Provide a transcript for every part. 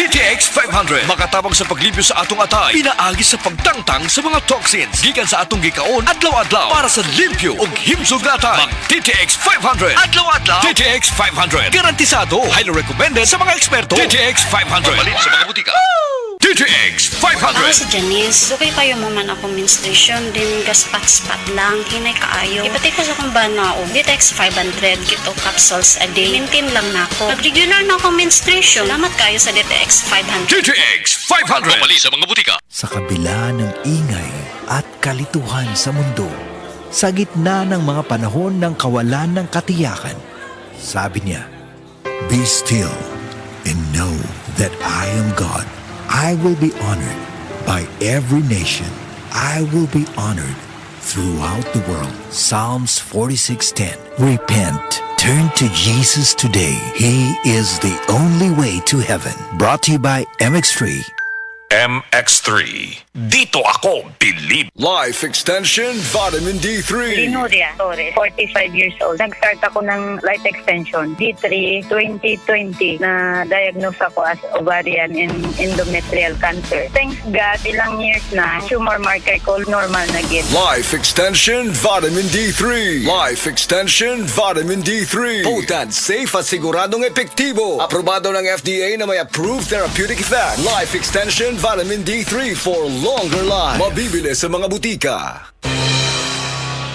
DTX 500 makatabang sa paglibyo sa atong atay, pinaagi sa pagtangtang sa mga toxins gikan sa atong gikaon adlaw-adlaw para sa limpyo ug himsog natay. Mag DTX 500 adlaw-adlaw. DTX 500 garantisado, highly recommended sa mga eksperto. DTX 500 mabalin sa mga butika. DTX 500. Ako si Janice. Okay kayo mo man ako menstruation din gaspat-spat lang. Hinay kaayo. Ipatay ko sa kong banao. DTX 500 kito capsules a day. Maintain lang na ako. Pag regular na ako menstruation, salamat kayo sa DTX 500. DTX 500 mabali sa mga butika. Sa kabila ng ingay at kalituhan sa mundo, sa gitna ng mga panahon ng kawalan ng katiyakan, sabi niya, "Be still and know that I am God. I will be honored by every nation. I will be honored throughout the world." Psalms 46:10. Repent. Turn to Jesus today. He is the only way to heaven. Brought to you by MX3. MX3. Dito ako believe. Life Extension Vitamin D3. Linuria Torres, 45 years old. Nag-start ako ng life extension, D3, 2020, na diagnose ako as ovarian and endometrial cancer. Thanks God, ilang years na, tumor marker ko normal na gid. Life Extension Vitamin D3. Life Extension Vitamin D3. Potent, safe at siguradong epektibo. Aprobado ng FDA na may approved therapeutic effect. Life Extension Vitamin D3 for longer life. Mabibili sa mga butika.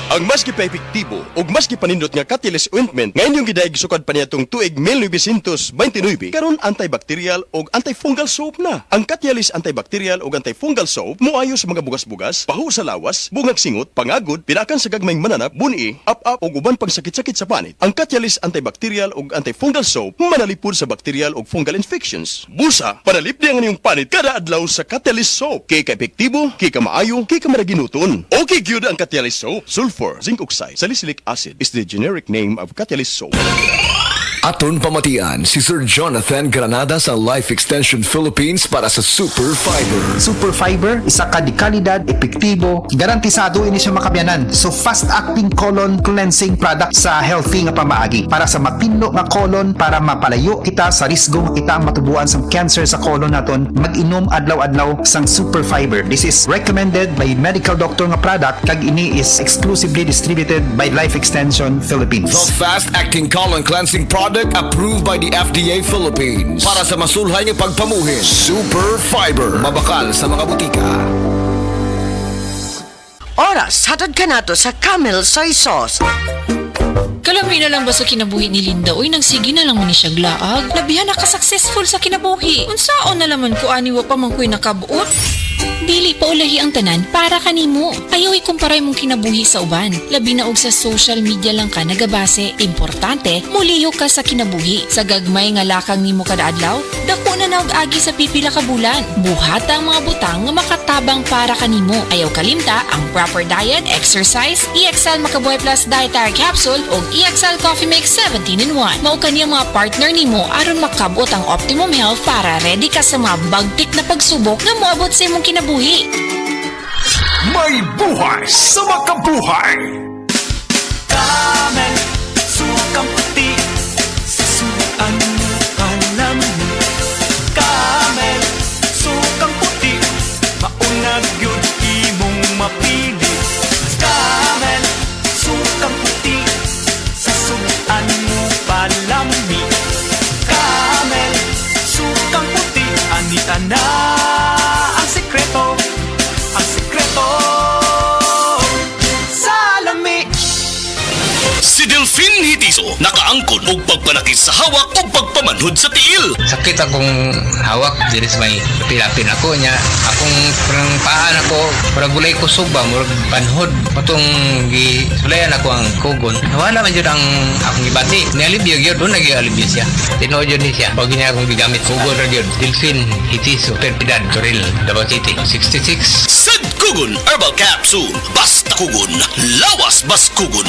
Ang mas gipaepektibo ug mas gipanindot nga Catalyst ointment ngayon yung gidaig sukad pa niyatong tuig 1929 karon antibacterial ug antifungal soap na. Ang Catalyst antibacterial ug antifungal soap moayo sa mga bugas-bugas, pahu sa lawas, bungag singot, pangagod, pinakan sa gagmayng mananap, buni, up-up ug uban pang sakit-sakit sa panit. Ang Catalyst antibacterial ug antifungal soap manalipod sa bacterial ug fungal infections. Busa, panalip diyan ang iyong panit kada adlaw sa Catalyst soap. Kay ka-epektibo, kay ka maayo, kay ka maraginuton. Okay gyud ang Catalyst soap. Sulfur, zinc oxide, salicylic acid is the generic name of Catalyst soap. Aton pamatian si Sir Jonathan Granada sa Life Extension Philippines para sa Super Fiber. Super Fiber, isa ka di kalidad, epektibo, garantisado ini siya makabiyanan. So fast-acting colon cleansing product sa healthy nga pamaagi para sa matinlo nga colon para mapalayo kita sa risgo kita matubuan sa cancer sa colon naton. Mag-inom adlaw-adlaw sang Super Fiber. This is recommended by medical doctor nga product kag ini is exclusively distributed by Life Extension Philippines. The fast-acting colon cleansing product approved by the FDA Philippines para sa masulhay ng pagpamuhin. Super Fiber. Mabakal sa mga butika. Oras, hatod ka nato sa Camel Soy Sauce. Kalami na lang ba sa kinabuhi ni Linda? Uy, nagsige na lang mo ni siya glaag. Labihan na ka-successful sa kinabuhi. Unsaon na laman ko aniwa pa man ko'y nakabuot? Dili pa ulahi ang tanan para kanimo. Ayaw ikumparay mong kinabuhi sa uban. Labi na og sa social media lang ka nagabase. Importante, muliho ka sa kinabuhi. Sa gagmay nga lakang nimo kada adlaw, dako na naog agi sa pipila ka bulan. Buhata ang mga butang nga makatabang para kanimo. Ayaw kalimta ang proper diet, exercise, EXL Makabuhay Plus Dietary Capsule o EXL Coffee Mix 17-in-1. Mao kaniya mga partner nimo aron makabot ang optimum health para ready ka sa mga bagtik na pagsubok nga moabot sa imong kinabuhi. May buhay sa makabuhay. Camel, sukang puti, sisuan mo alam mo. Camel, sukang puti, maunag yun imong mapili. Camel, sukang puti, sisuan mo palami. Camel, sukang puti, anita na ang sekreto. Ang sekreto sa lami. Si Delphine Hitiso nakaangkon og pagpanakis sa hawak o pagpamanhod sa tiil. Sakit akong hawak diri sa may pilapin ako niya. Akong parang paan ako, parang gulay ko suba, murag panhod. Patong gisulayan ako ang kugon. Nawala man yun ang akong ibati. Nialibyo yun, doon nag-ialibyo siya. Tinood yun siya. Pag niya akong gigamit kugon na yun. Delphine Hitiso, Perpidad, Toril, Davao City, 66. Sad Kugon Herbal Capsule. Basta kugon, lawas bas kugon.